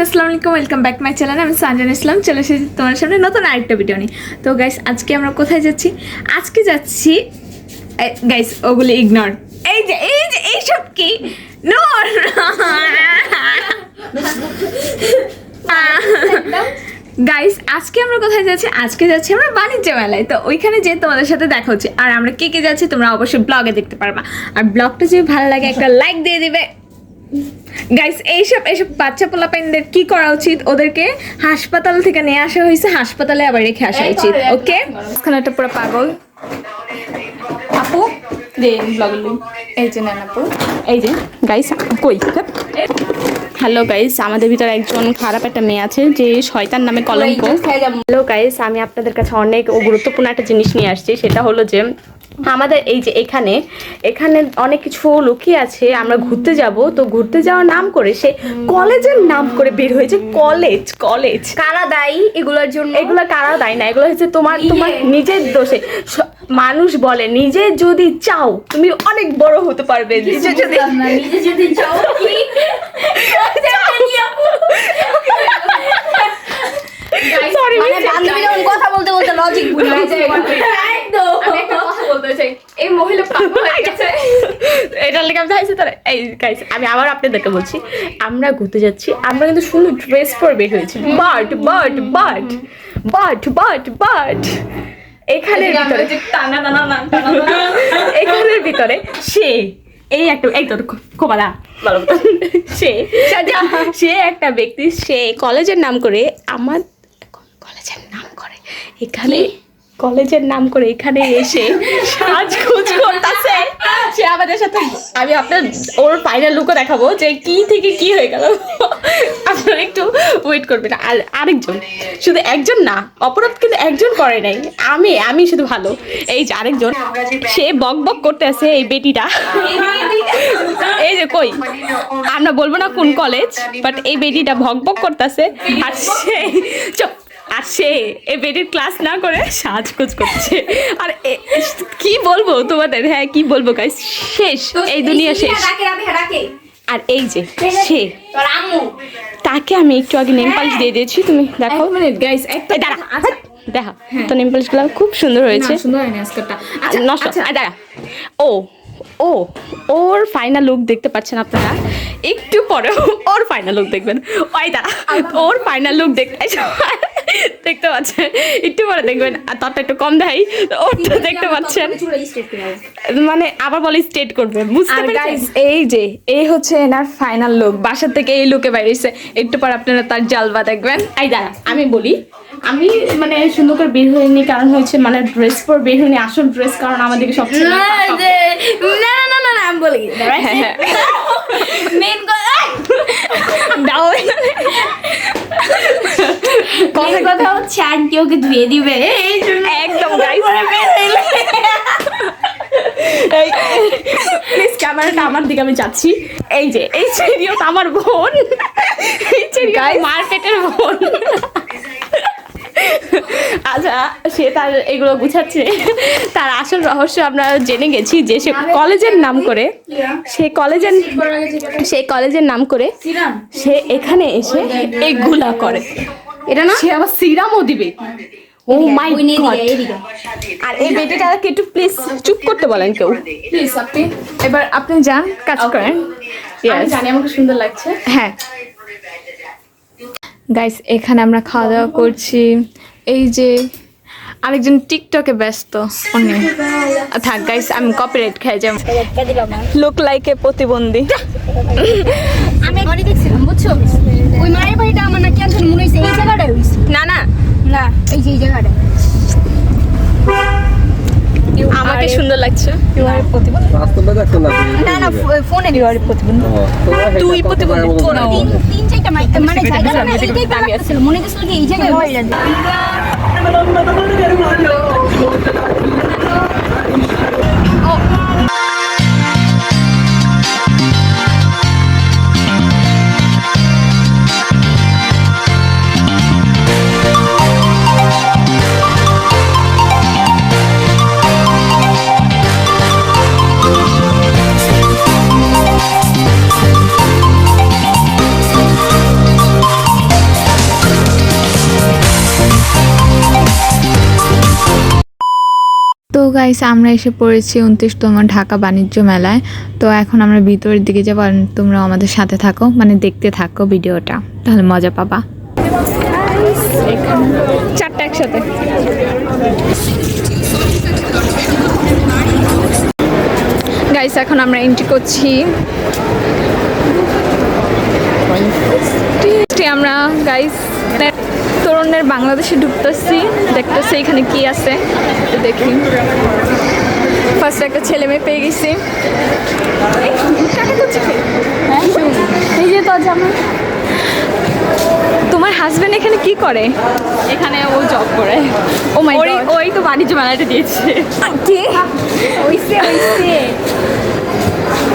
আসসালামু আলাইকুম, welcome back my channel. আমি সানজান ইসলাম চলে এসেছি তোমার সামনে নতুন আরেকটা ভিডিও নিয়ে। তো গাইস, আজকে আমরা কোথায় যাচ্ছি? আজকে যাচ্ছি গাইস, ওগুলো ইগনোর। এইসব কি নো গাইস, আজকে আমরা কোথায় যাচ্ছি? আজকে যাচ্ছি আমরা বাণিজ্য মেলায়। তো ওইখানে যে তোমাদের সাথে দেখা হচ্ছে, আর আমরা কে কে যাচ্ছি তোমরা অবশ্যই ব্লগে দেখতে পারবা। আর ব্লগটা যদি ভালো লাগে একটা লাইক দিয়ে দিবে। গাইস, এইসব বাচ্চা পোলাপাইনদের কি করা উচিত? ওদেরকে হাসপাতাল থেকে নিয়ে আসা হয়েছে, হাসপাতালে আবার রেখে আসা উচিত। ওকে, এখানে একটা পুরো পাগল আপু যে ব্লগের লিঙ্ক এই যে নেন আপু। এই যে গাইস, কই হ্যালো গাইস, আমাদের ভিতরে একজন খারাপ একটা মেয়ে আছে যে শয়তান নামে কলঙ্ক। হ্যালো গাইস, আমি আপনাদের কাছে অনেক গুরুত্বপূর্ণ একটা জিনিস নিয়ে আসছি। সেটা হলো যে আমাদের এই যে এখানে অনেক কিছু লুকিয়ে আছে। আমরা ঘুরতে যাব, তো ঘুরতে যাওয়ার নাম করে সে কলেজের নাম করে বের হয়েছে। কলেজ কারা দায়ী এগুলোর জন্য? এগুলো কারা দায়ী না, এগুলো হচ্ছে তোমার নিজের দোষে। মানুষ বলে নিজে যদি চাও তুমি অনেক বড় হতে পারবে। নিজে যদি চাও কি সরি, বান্ধবী যখন কথা বলতে বলতে লজিক ভুলে যায়। আমি একটা কথা বলতে চাই, এই মহিলা পাগল হয়ে গেছে। এটার লেগে আমি চাইছি তারা। এই গাইস, আমি আবার আপনাদেরকে বলছি, আমরা ঘুরতে যাচ্ছি, আমরা কিন্তু সুন্দর ড্রেস পরে বের হয়েছি। বাট এখানের ভিতরে সে এই একটা এই তোর কোবালা ভালো সে একটা ব্যক্তি, সে কলেজের নাম করে কলেজের নাম করে এখানে এসে সাজগোজ করতেছে। সে আমাদের সাথে, আমি আপনার ওর ফাইনাল লুকও দেখাবো যে কি থেকে কি হয়ে গেল। আপনারা একটু ওয়েট করবেন। আর আরেকজন, শুধু একজন না, অপরাধ কিন্তু একজন করে নাই, আমি শুধু ভালো। এই যে আরেকজন, সে বক করতে আছে এই বেটিটা। এই যে কই, আমরা বলবো না কোন কলেজ, বাট এই বেটিটা বক করতেছে। আর সে এই বেটির ক্লাস না করে সাজগোজ করছে। আর কি বলবো তোমাদের, হ্যাঁ কি বলবো গাইস, শেষ, এই দুনিয়া শেষ। আর এই যে সে, তাকে আমি একটু আগে নেম পালিশ দিয়ে দিয়েছি, তুমি দেখো। গাইস দেখা তো নেম পালিশ গুলো খুব সুন্দর হয়েছে। দাঁড়া, ওর ফাইনাল লুক দেখতে পাচ্ছেন আপনারা, একটু পরে ওর ফাইনাল লুক দেখবেন। ওই দাঁড়া, ওর ফাইনাল লুক দেখতে পাচ্ছেন, একটু পরে দেখবেন। আর ততটা একটু কম দেয়, ওরটা দেখতে পাচ্ছেন, মানে আবার বলে স্টেট করবে, বুঝতে পারছেন? এই হচ্ছে এনার ফাইনাল লুক। বাসা থেকে এই লুকে বাইরেছে, একটু পর আপনারা তার জালবা দেখবেন। এই দাঁড়া, আমি বলি, আমি মানে সুন্দর করে বের হয়নি, কারণ হচ্ছে মানে ড্রেস পর বের হয়নি, আসল ড্রেস, কারণ আমাদেরকে সব না আমি বলি মেন কথা হচ্ছে আন্টি ওকে ধুয়ে দিবে, এই জন্য একদম প্লিজ ক্যামেরাটা আমার দিকে, আমি যাচ্ছি। এই যে এই চেরিওটা আমার বোন, এই চেরিও মার পেটের বোন। আচ্ছা, সে তার এগুলো গুছাচ্ছে। তার আসল রহস্য আমরা জেনে গেছি যে সে কলেজের নাম করে সে এখানে এসে এগুলা করে। এটা না, সে আবার সিরামও দিবে। ও মাই গড! আর এই বেটিটাকে একটু প্লিজ চুপ করতে বলেন কেউ, প্লিজ। এবার আপনি যান, কাজ করেন। জানি আমাকে সুন্দর লাগছে। হ্যাঁ গাইস, এখানে আমরা খাওয়া দাওয়া করছি। এই যে আরেকজন টিকটকে ব্যস্ত, থাক গাইস, আমি কপিরাইট খাই যাব। লুক লাইক এ প্রতিবন্ধী। আমি বাড়ি দেখছিলাম, বুঝছো, ওই মায়ের বাড়িটা আমার না কেন মনে হইছে এই জায়গাটাই হইছে। না এই যে এই জায়গাটা আমাকে সুন্দর লাগছে। না ফোনে প্রতিবন্ধী, তুই প্রতিবন্ধী তিন চারটা মানে জায়গাটা না, এই জায়গাটা লাগছিল, মনে হচ্ছিল কি এই জায়গায় হয়ে যাবে। তো গাইস আমরা এসে পড়েছি 29তম ঢাকা বাণিজ্য মেলায়। তো এখন আমরা ভিতরের দিকে যাবো, আর তোমরাও আমাদের সাথে থাকো, মানে দেখতে থাকো ভিডিওটা, তাহলে মজা পাবা। চারটা একসাথে। গাইস এখন আমরা এন্ট্রি করছি। আমরা গাইস তরুণের বাংলাদেশে ঢুকতেছি, দেখতেছি এখানে কি আছে দেখি। ফার্স্ট একটা ছেলে মেয়ে পেয়ে গেছি। এই যে তোর জামা, তোমার হাজবেন্ড এখানে কি করে? এখানে ও জব করে। ও মাই ওই গড, ওই তো বাণিজ্য মেলাটা দিয়েছে। কি হইছে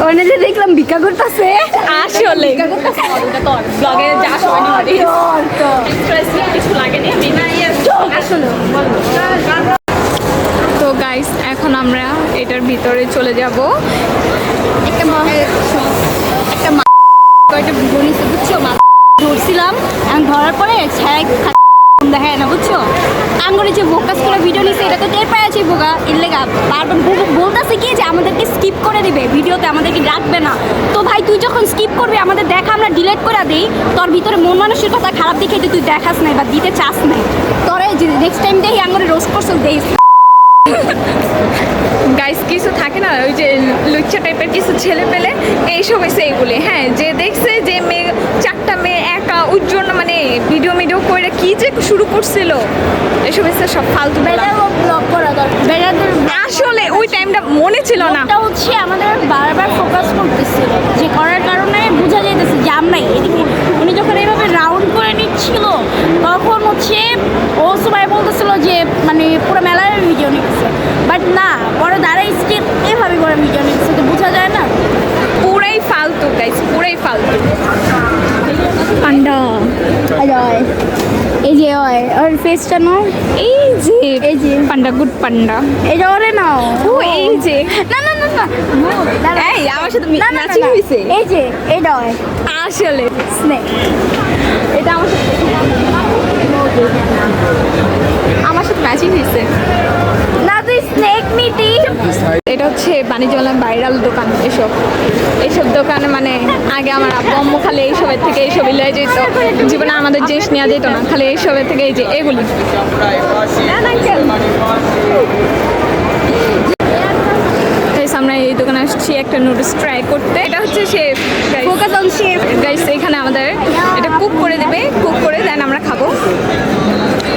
ওনে যে দেখলাম ভিক্ষা করতেছে। আসলে ব্লগে যা সময় কিছু লাগেনি আমি আসলে তো গাইস এখন আমরা এটার ভিতরে চলে যাব। একটা কয়টা বনিছে বুঝছো, ধরছিলাম আমি ধরার পরে ছায় দেখায় না বুঝছো। আঙ্গুরে যে ফোকাস করে ভিডিও নিছে এটা তো টের পাই আছে বোকা, এর লেগা বারবার বলতেছে কি যে আমাদেরকে স্কিপ করে দিবে ভিডিওতে, আমাদেরকে রাখবে না। তো ভাই তুই যখন স্কিপ করবি আমাদের দেখা আমরা ডিলিট করে দিই, তোর ভিতরে মন মানুষের কথা খারাপ দেখে তুই দেখাস নাই বা দিতে চাস নাই, তোরে নেক্সট টাইম দেখি আঙ্গুরে রোস্ট করছো দেই। গাইস কিছু থাকে না ওই যে লুচ্চা টাইপের কিছু ছেলে পেলে এইসব এসে এইগুলি, হ্যাঁ যে দেখছে যে মেয়ে চারটা মেয়ে একা ওর জন্য মানে ভিডিও করে কি যে শুরু করছিল, এসব এসে সব ফালতু বেলা। ব্লগ করা দরকার, আসলে ওই টাইমটা মনে ছিল না। ওটা হচ্ছে আমাদের বারবার ফোকাস করতেছিল, যে করার কারণে বোঝা যাইতেছে যে আমরা এদিকে উনি যখন এইভাবে রাউন্ড করে নিচ্ছিল তখন হচ্ছে ও সবাই বলতেছিল যে মানে পুরো মেলার ভিডিও নিচ্ছে, বাট না বড় দাঁড়াই স্টেপ এভাবে করে ভিডিও নিচ্ছে, তো বোঝা যায় না। পুরাই ফালতু গাইস, পুরাই ফালতু। পান্ডা এই যে ওর ফেসটা নাও, এই যে পান্ডা, গুড পান্ডা। এটা ওরে নাও। ও এই যে না না না না এই আমার সাথে না, না, না, ম্যাচিং না। হয়েছে। এই যে এটা হয় আসলে স্নেক, এটা আমার সাথে ম্যাচিং হয়েছে। না তুই স্নেক নিতি। এটা হচ্ছে বাণিজ্য মেলার ভাইরাল দোকান। এইসব দোকানে মানে আগে আমার আব্বু আম্মু খালি এইসবের থেকে এইসবই লয়ে যেত, জীবনে আমাদের জিনিস নেওয়া যেত না, খালি এইসবের থেকে এই যে এগুলি। আমরা এই দোকানে আসছি একটা নুডলস ট্রাই করতে। এটা হচ্ছে chef, focus on chef guys এখানে আমাদের এটা কুক করে দেবে, কুক করে দেন আমরা খাবো,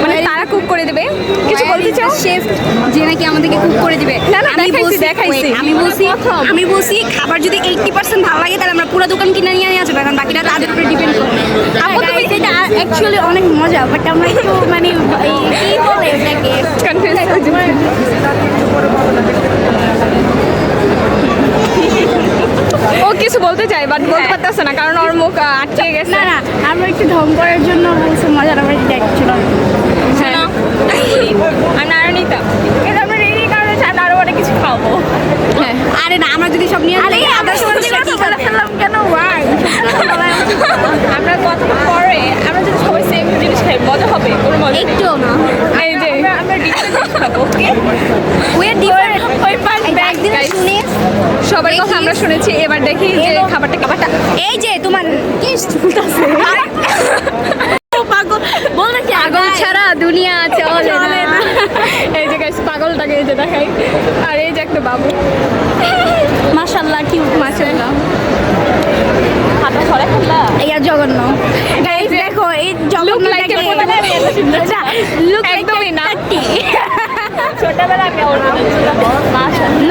মানে তারা কুক করে দেবে। কিছু বলতে চাও? শেফ যে নাকি আমাদেরকে কুক করে দিবে। না না দেখাইছি আমি বলছি খাবার যদি 80% ভালো লাগে তাহলে আমরা পুরো দোকান কিনে নিয়ে আসবো, এখন বাকিটা তাদের উপরে ডিপেন্ড করবে। আপু তুমি এটা অ্যাকচুয়ালি অনেক মজা, বাট আমরা একটু মানে কি বলে এটাকে কনফিউজ ও কিছু বলতে চাই বাট বলতে পারতেছে না কারণ ওর মুখ আটকে গেছে। না না আমরা একটু ঢং করার জন্য বলছি মজার, আমরা দেখছিল আমি আরো নিতাম, কিন্তু আমরা রেডি কারণে চাই আরো অনেক কিছু খাবো। হ্যাঁ আরে না আমরা যদি সব নিয়ে আরে আদার সমস্যা কি করে ফেললাম কেন ভাই। আমরা কতক্ষণ পরে আমরা যদি সবাই সেম জিনিস খাই মজা হবে, কোনো মজা একটু না এই যে আমরা ডিফারেন্ট খাবো। ওকে ওই ডিফারেন্ট ওই পাঁচ ব্যাগ গাইস শুনি সবার কথা আমরা শুনেছি, এবার দেখি যে খাবারটা এই যে তোমার কি চলতেছে পাগল বলতে কি পাগল ছাড়া দুনিয়া চলে না। এই যে গাইস পাগলটাকে এই যে দেখাই, আর এই যে একটা বাবু মাশাআল্লাহ কি মাশাআল্লাহ হাতটা ছড়া খেলা ইয়া জঘন্য গাইস দেখো এই জঘন্য like a লুক একদমই না। ছোটবেলা কেমন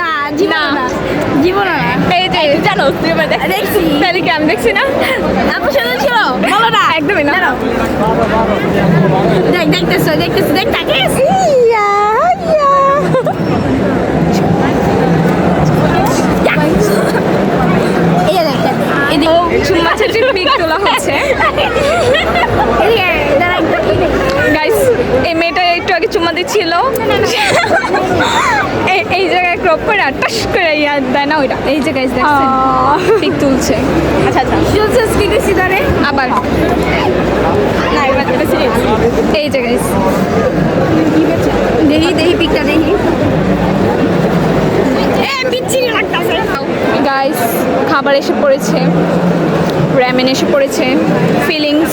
না জীবন না জীবন না এই যে জানো তুই এবার দেখছি তাহলে কি আমি দেখছি না? আপু সাথে ছিল বলো না একদমই না। দেখতেছো দেখ তাকে চুম্মা চাটির পিক তোলা হচ্ছে। গাইস এই মেয়েটা একটু আগে চুম্মা দিচ্ছিল, এই জায়গায় ক্রপ করে টাস করে ইয়া দেয় না ওইটা। এই যে গাইস দেখছেন পিক তুলছে। আচ্ছা কি দিছি ধরে আবার না এবার এটা সিরিয়াস। এই যে গাইস দেখি পিকটা দেখি বিচ্ছিরি লাগতাছে। গাইস খাবার এসে পড়েছে, র্যামেন এসে পড়েছে, ফিলিংস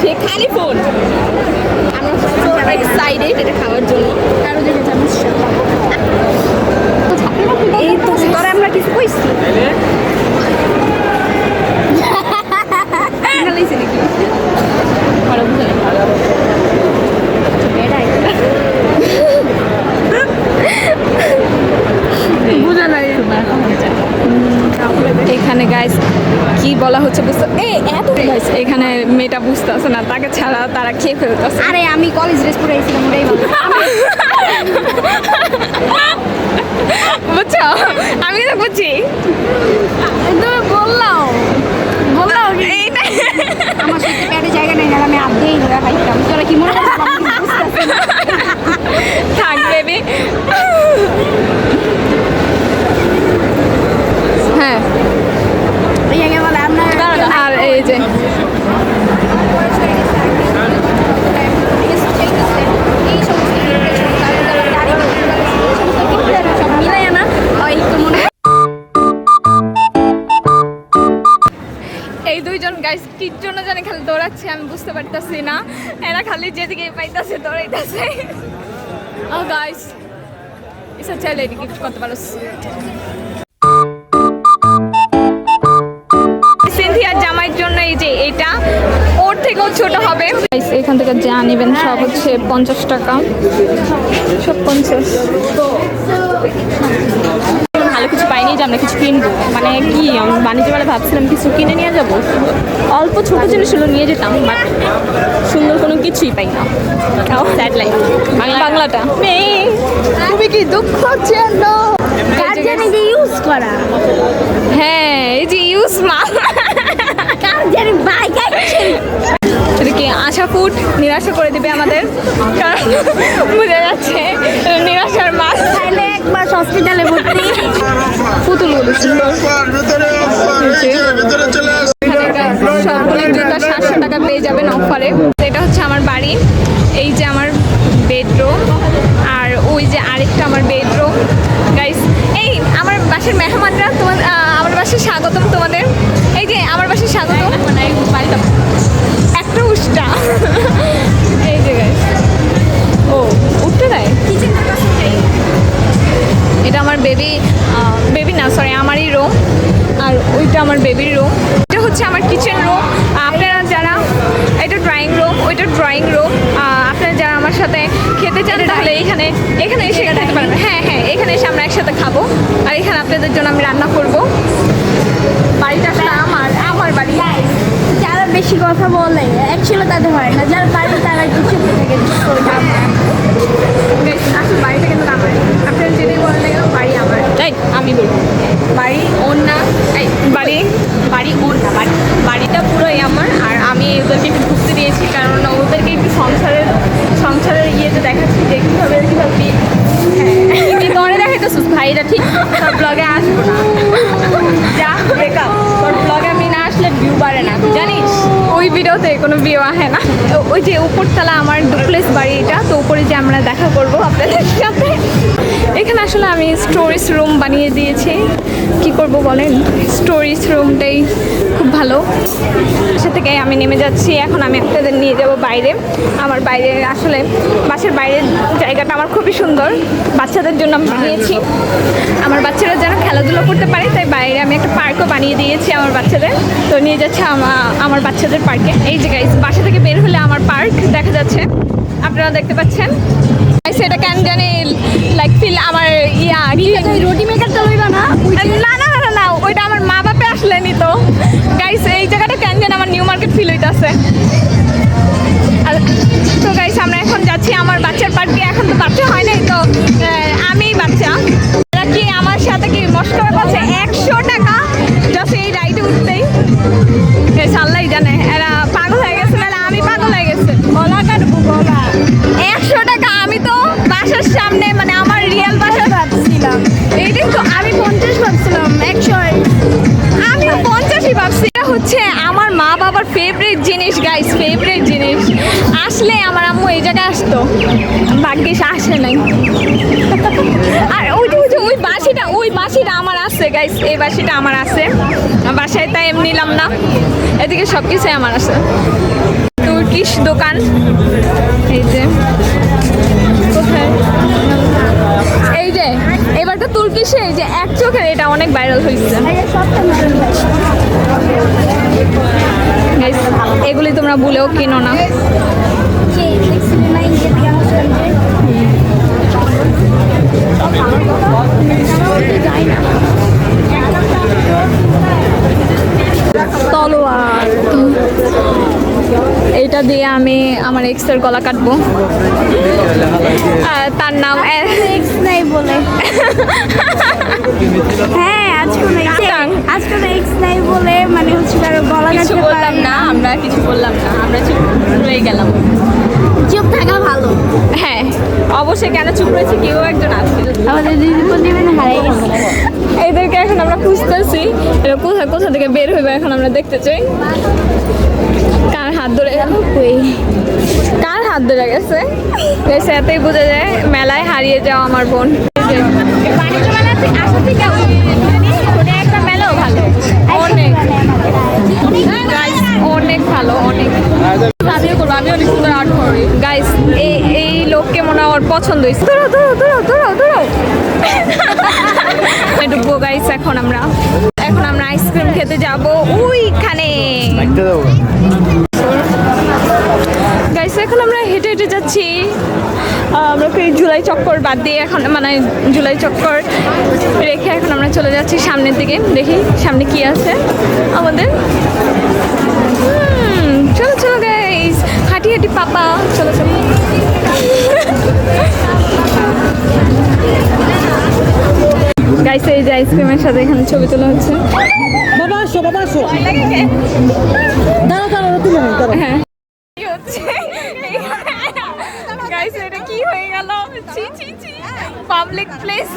সে খালি ফোন। আমরা সো এক্সাইটেড এটা খাওয়ার জন্য। কারো যদি চামচ এই তো তোরা আমরা কিছু কইছি খালাইছে নাকি ভালো বুঝে বুঝা নাই। এখানে গাইস কি বলা হচ্ছে বুঝতে এত গাইস এখানে মেয়েটা বুঝতেছে না, তাকে ছাড়া তারা খেয়ে ফেলতেছে। আরে আমি কলেজ ড্রেস পরে আইছিলাম ওটাই ভালো। বুঝছো, আমি তো বুঝছি। তুমি বললাম আমার সাথে প্যাডে জায়গা নেই না, আমি আধেই ধরে খাইতাম। তোরা কি মনে করছিস আমি কিছু বুঝতেছি না? থাক বেবি। হ্যাঁ এই জায়গায় বলে আমরা আর এই যে এই সমস্ত সব মিলাই না একটু মনে এই দুইজন গাইস কির জন্য জানে খালি দৌড়াচ্ছে, আমি বুঝতে পারতাছি না। এরা খালি যেদিকে পাইতাছে দৌড়াইতাছে। ও গাইস ইসা চলে এদিকে কত ভালো। সিনথিয়ার জামাইয়ের জন্য এই যে এটা ওর থেকেও ছোট হবে। এখান থেকে যা নেবেন সব হচ্ছে 50 টাকা, সব 50। ভালো কিছু পাইনি যে আমরা কিছু কিনবো, মানে কি আমি বাণিজ্য মেলা ভাবছিলাম কিছু কিনে নিয়ে যাব, অল্প ছোট জিনিসগুলো নিয়ে যেতাম, বাট সুন্দর কোনো কিছুই পাই না। স্যাড লাইফ বাংলাটা তুমি কি দুঃখ চেন কার জানে যে ইউজ করা হ্যাঁ এই যে ইউজ মা কার জানে বাই গাইছে এটা কি আশা ফুড নিরাশা করে দিবে আমাদের, কারণ বুঝে যাচ্ছে নিরাশার মাছ। তাহলে একবার হসপিটালে ভর্তি পুতুলগুলো সুন্দর সবগুলো জুতা 700 টাকা পেয়ে যাবেন অফারে। এটা হচ্ছে আমার বাড়ি, এই যে আমার বেডরুম, আর ওই যে আরেকটা আমার বেডরুম। গাইস এই আমার বাসার মেহমানরা তোমাদের আমার বাসায় স্বাগতম তোমাদের। এই যে আমার বাসায় স্বাগতম, মানে বাড়িটা একটা উষ্টা। এই যে গাইস ও উঠতে দেয়। এটা আমার বেবি না সরি আমারই রুম, আর ওইটা আমার বেবির রুম। এটা হচ্ছে আমার কিচেন রুম। আপনারা যারা এটা ড্রয়িং রুম, ওইটা ড্রয়িং রুম, আপনারা যারা আমার সাথে খেতে চান তাহলে এখানে এসে খেতে পারবেন। হ্যাঁ হ্যাঁ এখানে এসে আমরা একসাথে খাবো, আর এখানে আপনাদের জন্য আমি রান্না করব। বাড়িটা আসলে আমার বাড়ি। যারা বেশি কথা বলে অ্যাকচুয়ালি তাদের হয় না, যারা পারে তারা একটু চুপ থেকে আসলে বাড়িটা কিন্তু আমার, আপনারা যেটাই বলেন না কেন বাড়ি আমার। তাই আমি বলবো বাড়ি ওর না, এই বাড়ি ওর না, বাড়িটা পুরোই আমার। আর আমি ওদেরকে একটু ঢুকতে দিয়েছি, কারণ ওদেরকে একটু সংসারের ইয়েতে দেখাচ্ছি যে কীভাবে হ্যাঁ তোরে দেখাইতেছিস ভাইরা ঠিক তোর ব্লগে আসবো না, যা ব্রেকআপ, তোর ব্লগে আমি না আসলে ভিউ বাড়ে না জানিস। ওই ভিডিওতে কোনো ভিউ আসে না। ওই যে উপরতলা আমার ডুপ্লেক্স বাড়ি এটা, তো উপরে যে আমরা দেখা করবো আপনাদের সাথে। এখানে আসলে আমি স্টোরেজ রুম বানিয়ে দিয়েছি, কি করব বলেন, স্টোরেজ রুমটাই খুব ভালো। সে থেকে আমি নেমে যাচ্ছি, এখন আমি আপনাদের নিয়ে যাব বাইরে। আমার বাইরে আসলে বাসার বাইরের জায়গাটা আমার খুবই সুন্দর, বাচ্চাদের জন্য আমি বানিয়েছি। আমার বাচ্চারা যেন খেলাধুলো করতে পারে, তাই বাইরে আমি একটা পার্কও বানিয়ে দিয়েছি আমার বাচ্চাদের। তো নিয়ে যাচ্ছে আমার বাচ্চাদের পার্কে। এই যে গাইস বাসা থেকে বের হলে আমার পার্ক দেখা যাচ্ছে, আপনারা দেখতে পাচ্ছেন। সেটা কেন জানি লাইক ফিল আমার রুটি মেকারটা লইবা না না ওইটা আমার মা বাপে আসলে নি। তো গাইস এই জায়গাটা কেন জানি আমার নিউ মার্কেট ফিল হইতাছে। তো গাইস আমরা এখন যাচ্ছি আমার বাচ্চার পার্কে। এখন তো বাচ্চা হয় নাই, তো আমি বাচ্চা। এরা কি আমার সাথে কি মস্করা করছে, 100 টাকা জাস্ট এই রাইডে উঠতেই। আল্লাহই জানে এরা পাগল হয়ে গেছে, না আমি পাগল হয়ে গেছে। গলা কাটবো গলা। 100 টাকা, আমি তো বাসার সামনে মানে আমার রিয়েল বাসা ভাবছিলাম, এইটাই তো আমি 50 ভাবছিলাম, 100 আমি 50ই ভাবছি। এটা হচ্ছে আমার মা আসলে আমার আম্মু এই জায়গায় আসতো, ভাগ্যিস আসে নাই। আর ওই বাঁশিটা আমার আছে গাইস, এই বাঁশিটা আমার আছে বাসায়, তাই এমনি নিলাম না। এদিকে সব কিছুই আমার আছে। তুর্কিশ দোকান, এই যে কোথায়, এই যে এবার তো তুর্কিশে এই যে এক চোখের এটা অনেক ভাইরাল হয়েছে। Guys, এগুলি তোমরা ভুলেও কিনো না। তলোয়ার, এইটা দিয়ে আমি আমার এক্সের গলা কাটবো। তার নাম এক্স নাই বলে হ্যাঁ আজকে এক্স নাই বলে মানে হচ্ছে তার গলা কিছু কাটতে বললাম না, আমরা কিছু বললাম না, আমরা চুপ রয়ে গেলাম। চুপ থাকা ভালো। হ্যাঁ অবশ্যই, কেন চুপ রয়েছে, কেউ একজন আছে। আমাদের দিদি প্রতিদিন হারিয়ে গেছে। এদেরকে এখন আমরা খুঁজতেছি, এরা কোথা থেকে বের হইবে এখন আমরা দেখতে চাই। কার হাত ধরে গেল, কার হাত ধরে গেছে, এতেই বোঝা যায় মেলায় হারিয়ে যাওয়া আমার বোন। বাণিজ্য মেলাতে আসা থেকে ওটা একটা মেলাও ভালো, অনেক গাইস, অনেক ভালো, অনেক। আমিও করবো, আমি অনেক সুন্দর আর্ট করি গাইস। এই লোককে মনে হয় ওর পছন্দ হয়েছে। ধরো ঢুকবো গাইস। এখন আমরা আইসক্রিম খেতে যাব ওইখানে গাইস। এখন আমরা হেঁটে হেঁটে যাচ্ছি। আমরা এই জুলাই চক্কর বাদ দিয়ে এখন মানে জুলাই চক্কর রেখে এখন আমরা চলে যাচ্ছি সামনের দিকে। দেখি সামনে কি আছে আমাদের। চলো চলো গাইস, হাঁটি হাঁটি পাপা, চলো চলো। গাইস এই যে আইসক্রিমের সাথে এখানে ছবি তোলা হচ্ছে। হ্যাঁ গাইস, এটা কি হয়ে গেল, পাবলিক প্লেস।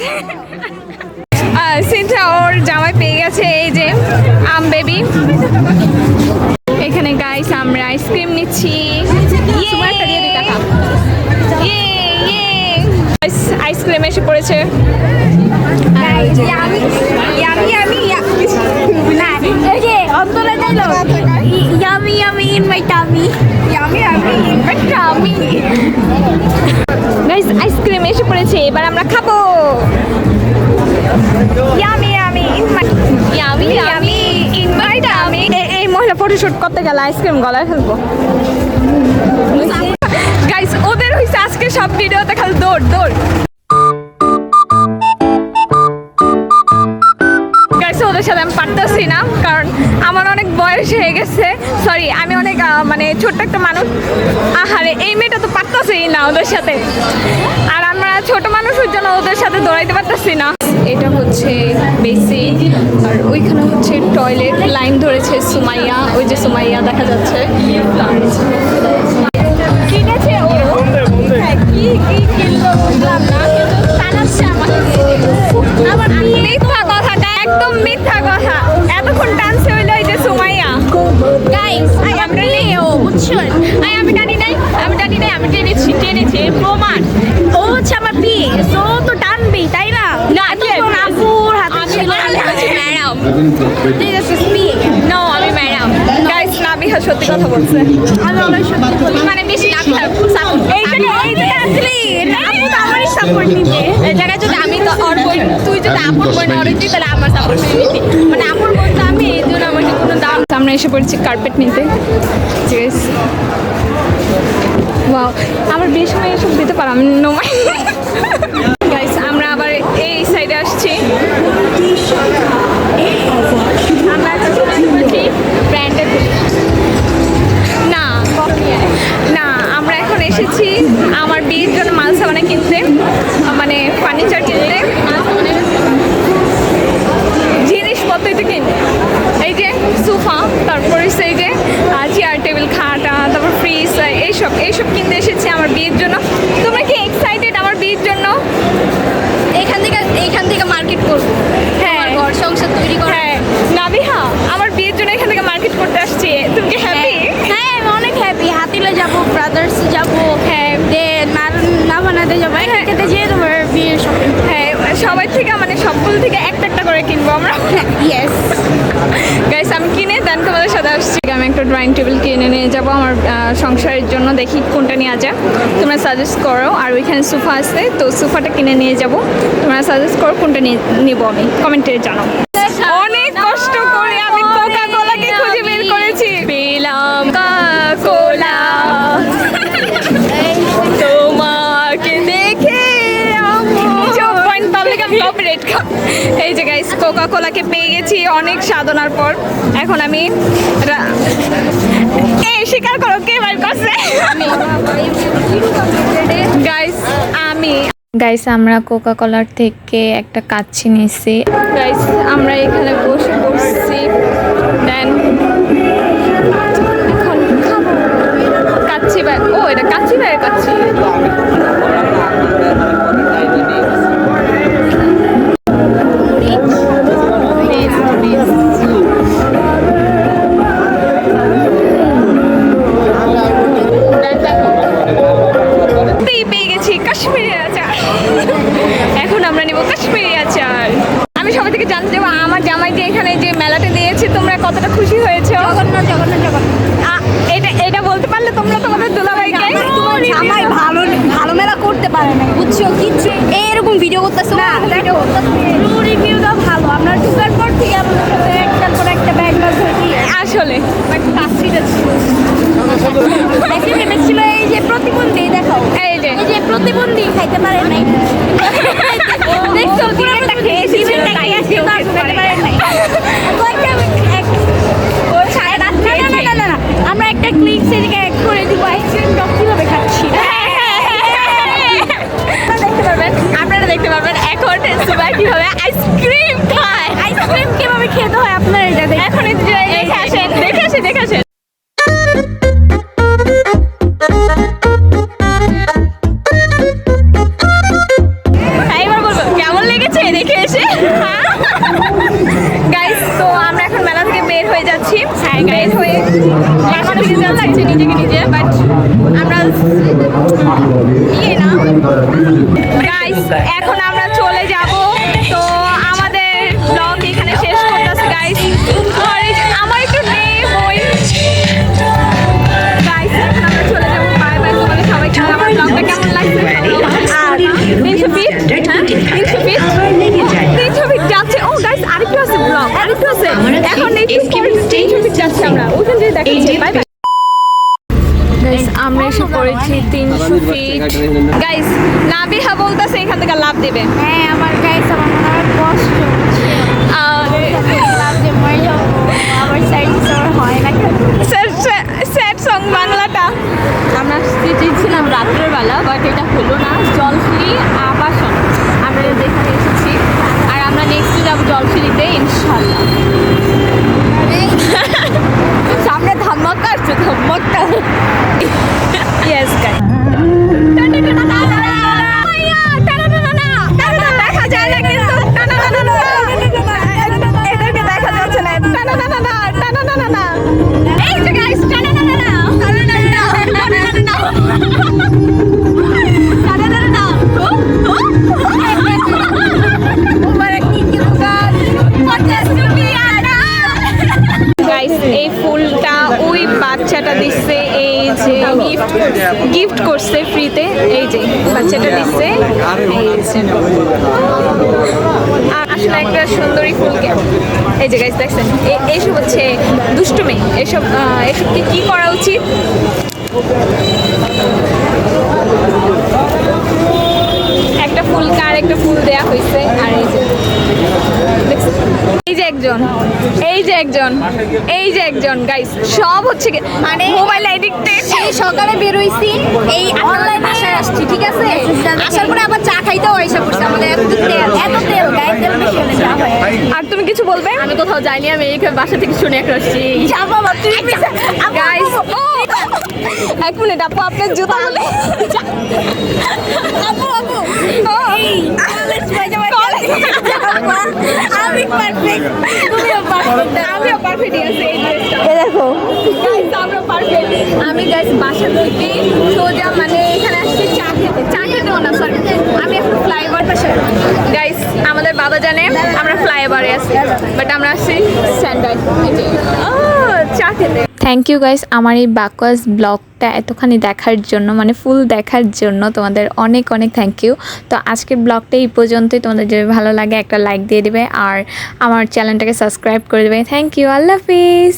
সিনটা ওর জামাই পেয়ে গেছে, এই যে বেবি। এখানে গাইস আমরা আইসক্রিম নিচ্ছি। আইসক্রিম এসে পড়েছে। আইসক্রিম এসে পড়েছে, এবার আমরা খাবো। এই মহিলা ফটোশুট করতে গেলে আইসক্রিম গলায় ফেলবো। গাইস ওদের হইছে আজকে সব ভিডিওতে খালি দৌড়। গাইস ওদের সাথে আমি পারতেছি না, কারণ আমার অনেক বয়স হয়ে গেছে। সরি, আমি অনেক মানে ছোট্ট একটা মানুষ। আহারে এই মেয়েটা তো পারতেছেই না ওদের সাথে, আর আমরা ছোট মানুষের জন্য ওদের সাথে দৌড়াইতে পারতেছি না। এটা হচ্ছে বেসিন, আর ওইখানে হচ্ছে টয়লেট। লাইন ধরেছে সুমাইয়া, ওই যে সুমাইয়া দেখা যাচ্ছে। ঠিক আছে, কি কিনলো বুঝলাম না, কিন্তু টানাচ্ছে আমাকে। আমার মিথ্যা কথাটা, একদম মিথ্যা কথা। এতক্ষণ টানছে হইলো এই যে সুমাইয়া। গাইস আমরা নেও বুঝছেন, আমি টানি নাই, আমি টেনেছি প্রমাণ। ও হচ্ছে আমার বিয়ে, সো তো টানবি তাই না? না আপুর হাতে ছিল, আমি ম্যাডাম। ঠিক আছে স্পিক। নো আমি ম্যাডাম। গাইস নাবিহা সত্যি কথা বলছে, আমি অনেক সত্যি বলি, মানে বেশি নাবিহা সাপোর্ট। এই জায়গায় আসলে আপু তো আমারই সাপোর্ট নিবে। এই জায়গায় যদি আমি তো ওর বই, তুই যদি আপুর বই না দিতি তাহলে আমার সাপোর্ট নিবি, মানে আপুর বই তো আমি, এই জন্য আমাকে কোনো দাম। আমরা এসে পড়েছি কার্পেট নিতে। ঠিক আছে, ওয়াও, আমার বেশ সময় এসব দিতে পারলাম নো মাইন্ড। গাইস আমরা আবার এই সাইডে আসছি। আমরা ব্র্যান্ডেড না, আমরা এখন এসেছি আমার বিয়ের জন্য মাল সামানা কিনতে, মানে ফার্নিচার কিনতে, জিনিসপত্র কিনতে। এই যে সোফা, তারপরে সেই যে চেয়ার টেবিল খাটা, তারপর ফ্রিজ, এইসব কিনতে এসেছি আমার বিয়ের জন্য। তোমরা কি এক্সাইটেড আমার বিয়ের জন্য? এইখান থেকে মার্কেট করবো। হ্যাঁ, ঘর সংসার তৈরি করা। হ্যাঁ নাবিহা, আমার বিয়ের জন্য এখান থেকে মার্কেট করতে আসছি। তুমি কি হ্যাপি? হ্যাঁ আমি অনেক হ্যাপি। হাতিলে যাবো ব্রাদার্স আমরা? ইয়েস। গাইস আমি কিনে দেন তোমাদের সাথে আসছি। আমি একটা ড্রয়িং টেবিল কিনে নিয়ে যাবো আমার সংসারের জন্য, দেখি কোনটা নেওয়া যায়, তোমরা সাজেস্ট করো। আর ওইখানে সোফা আছে, তো সোফাটা কিনে নিয়ে যাব, তোমরা সাজেস্ট করো কোনটা নিব, আমি কমেন্টে জানাও। অনেক কষ্ট করে আমি কোকা কোলাকে খুঁজে বের করেছি, পেলাম কোলা তোমাকে দেখে পয়েন্ট পাবলিক আমি কপিরাইট খাব। এই যে গাইস কোকা কোলাকে পেয়ে গেছি অনেক সাধনার পর। এখন আমি স্বীকার করো কে বাইর করছে? গাইস আমি গাইস আমরা কোকা কলার থেকে একটা কাচ্চি নিয়েছি। গাইস আমরা এখানে বসে পড়ছি, দেন এখন খাবো কাচ্চি ভাই। ও এটা কাচ্চি ভাইয়ের কাচ্চি। পেয়ে গেছি কাশ্মীরি আচার। এখন আমরা নিব কাশ্মীরি আচার। আমি সবাই থেকে জানতে চাইবো আমার জামাই যে এখানে যে মেলাটা দিয়েছে তোমরা কতটা খুশি হয়েছো? এটা বলতে পারলে তোমরা তোমাদের দুলাভাইকে। তোমার জামাই ভালো মেলা করতে পারে না, বুঝছো? কিচ্ছু এরকম ভিডিও করতেছো না, ভিডিও রিভিউটা ভালো। আমরা ঢুকার পর থেকে আমাদের সাথে একটার পর একটা ব্যাগ ধরি আসলে বাট কাশিটা ছিল ছিল এই যে প্রতিবন্ধী, দেখো এই যে এই যে প্রতিবন্ধী খাইতে পারে নাই, দেখছো ডিমেরটা খেয়েছি, ডিমেরটা খেয়েছি খেতে পারে নাই। না আমরা একটা ক্লিক সেদিকে অ্যাড করে দিব আইসক্রিম টক কিভাবে খাচ্ছি। আপনারা দেখতে পারবেন এখন সুবাই কিভাবে আইসক্রিম খায়। আইসক্রিম কিভাবে খেতে হয় আপনারা এটা এখন দেখে আসেন, দেখে আসেন, দেখে আসেন। এবার বলবো কেমন লেগেছে দেখে এসে। গাইস তো আমরা এখন মেলা থেকে বের হয়ে যাচ্ছি। হ্যাঁ গাইস হয়ে এখন সুন্দর লাগছে নিজেকে নিজে, বাট আমরা না গাইস এখন আমরা চলে যাব। তো আমাদের ব্লগ এখানে শেষ করতেছে গাইস। আমার একটু নেই বই গাইস, এখন আমরা চলে যাবো। বাই বাই তোমাদের সবাইকে। আমার ব্লগটা কেমন লাগছে? আর 300 ফিট 300 ফিট 300 ফিট যাচ্ছে। ও গাইস আরেকটু আছে ব্লগ, আরেকটু আছে। এখন এই 300 ফিট যাচ্ছে আমরা, ওখান থেকে দেখাচ্ছি। বাই বাই গাইস আমরা এসে পড়েছি 300 ফিট। গাইস নাবিহা বলতেছে এখান থেকে লাভ দেবে। হ্যাঁ আমার গাইস আমার মনে হয় কষ্ট যে মরে যাবো, আবার সাইড হয় না। স্যাড সং বাংলাটা আমরা চেয়েছিলাম রাত্রের বেলা, বাট এটা হলো না। জলফিরি আবাসন আমরা যেখানে এসেছি, আর আমরা নেক্সট যাবো জলফিরিতে ইনশাল্লাহ। সামনে ধামাকা আসছে, ধামাকা। ইয়েস গাইস দেখা যায় না কিন্তু এদেরকে দেখা যাচ্ছে না। এই যে গাইস এই ফুলটা ওই বাচ্চাটা দিচ্ছে, এই যে গিফট করছে ফ্রিতে, এই যে বাচ্চাটা দিচ্ছে। আর আসলে একটা সুন্দরী ফুলকে এই যে গাইস দেখছেন, এইসব হচ্ছে দুষ্টুমি। এসবকে কি করা উচিত? একটা ফুলকে আর একটা ফুল দেয়া হয়েছে। আর এই যে এই যে একজন গাইস সব হচ্ছে মানে মোবাইল এডিক্টেড। সেই সকালে বের হইছি, এই অনলাইন বাসায় আসছি, ঠিক আছে? আসার পরে আবার চা খাইতেও এসে পড়ছে। আমাদের এত তেল গায়ে তেল বেশি হলে যা হয়। আর তুমি কিছু বলবে? আমি কোথাও যাইনি, আমি এই বাসা থেকে শুনে একটা আসছি। গাইস এক মিনিট আপু, আপনার জুতা বলে আমি পারফেক্ট, তুমিও পারফেক্ট। আমিও পারফেক্ট আছে এই ড্রেসটা। এ দেখো গাইস আমরা পারফেক্ট। আমি গাইস বাসা থেকে সোজা মানে এখানে আসছি চা খেতেও না, সরি আমি এখন ফ্লাইওভার পাশে। গাইস আমাদের বাবা জানে আমরা ফ্লাই এবারে আছি বাট আমরা আসছি স্যান্ডাই চা খেতে। থ্যাংক ইউ গাইস আমার এই বাকওয়াজ ব্লগটা এতখানি দেখার জন্য, মানে ফুল দেখার জন্য তোমাদের অনেক অনেক থ্যাংক ইউ। তো আজকের ব্লগটা এই পর্যন্তই। তোমাদের যদি ভালো লাগে একটা লাইক দিয়ে দেবে আর আমার চ্যানেলটাকে সাবস্ক্রাইব করে দেবে। Thank you, Allah Hafiz.